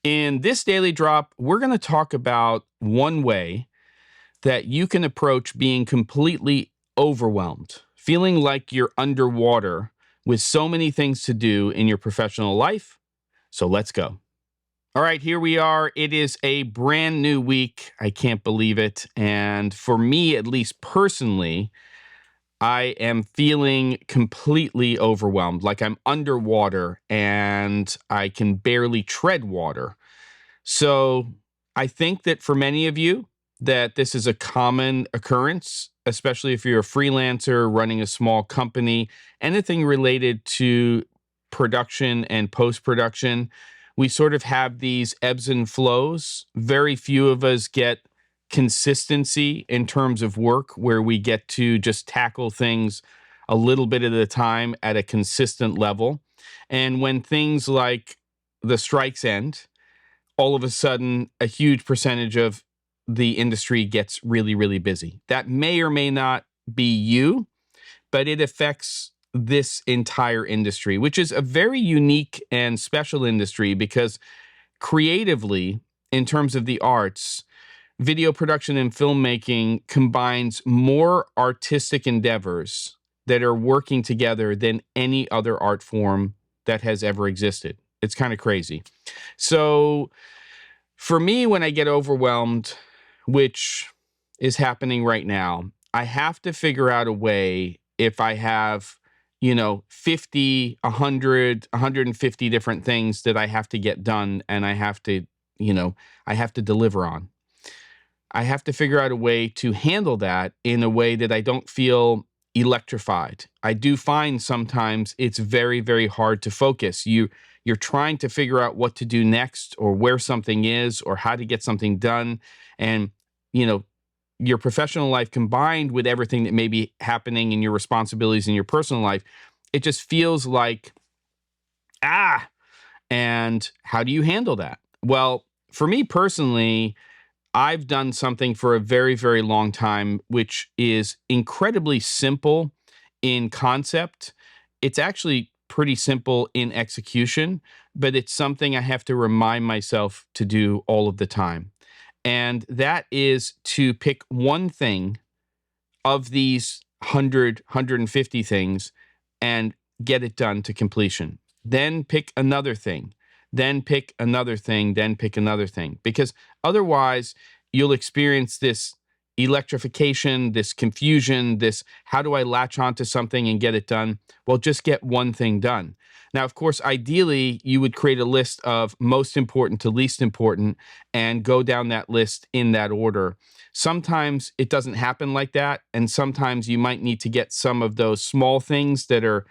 In this daily drop, we're going to talk about one way that you can approach being completely overwhelmed, feeling like you're underwater with so many things to do in your professional life. So let's go. All right, here we are. It is a brand new week. I can't believe it. And for me, at least personally, I am feeling completely overwhelmed, like I'm underwater and I can barely tread water. So I think that for many of you, that this is a common occurrence, especially if you're a freelancer running a small company, anything related to production and post-production. We sort of have these ebbs and flows. Very few of us get consistency in terms of work where we get to just tackle things a little bit at a time at a consistent level. And when things like the strikes end, all of a sudden, a huge percentage of the industry gets really, really busy. That may or may not be you, but it affects this entire industry, which is a very unique and special industry because creatively, in terms of the arts, video production and filmmaking combines more artistic endeavors that are working together than any other art form that has ever existed. It's kind of crazy. So for me, when I get overwhelmed, which is happening right now, I have to figure out a way if I have, 50, 100, 150 different things that I have to get done and I have to deliver on. I have to figure out a way to handle that in a way that I don't feel electrified. I do find sometimes it's very, very hard to focus. You're trying to figure out what to do next or where something is or how to get something done. And, your professional life combined with everything that may be happening in your responsibilities in your personal life, it just feels like, and how do you handle that? Well, for me personally, I've done something for a very, very long time, which is incredibly simple in concept. It's actually pretty simple in execution, but it's something I have to remind myself to do all of the time. And that is to pick one thing of these 100, 150 things and get it done to completion. Then pick another thing, then pick another thing, then pick another thing. Because otherwise, you'll experience this electrification, this confusion, this how do I latch onto something and get it done? Well, just get one thing done. Now, of course, ideally, you would create a list of most important to least important and go down that list in that order. Sometimes it doesn't happen like that, and sometimes you might need to get some of those small things that are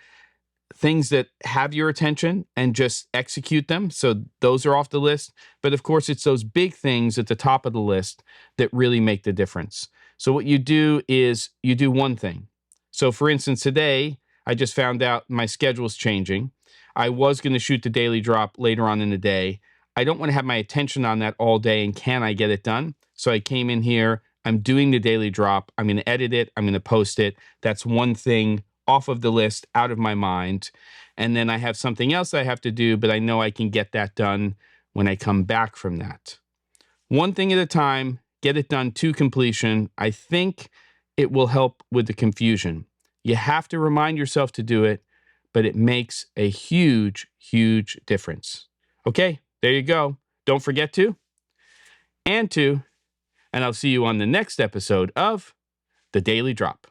things that have your attention and just execute them. So those are off the list. But of course, it's those big things at the top of the list that really make the difference. So what you do is you do one thing. So for instance, today, I just found out my schedule's changing. I was going to shoot the daily drop later on in the day. I don't want to have my attention on that all day, and can I get it done? So I came in here, I'm doing the daily drop, I'm going to edit it, I'm going to post it. That's one thing off of the list, out of my mind. And then I have something else I have to do, but I know I can get that done when I come back from that. One thing at a time, get it done to completion. I think it will help with the confusion. You have to remind yourself to do it, but it makes a huge, huge difference. Okay, there you go. Don't forget to, and I'll see you on the next episode of The Daily Drop.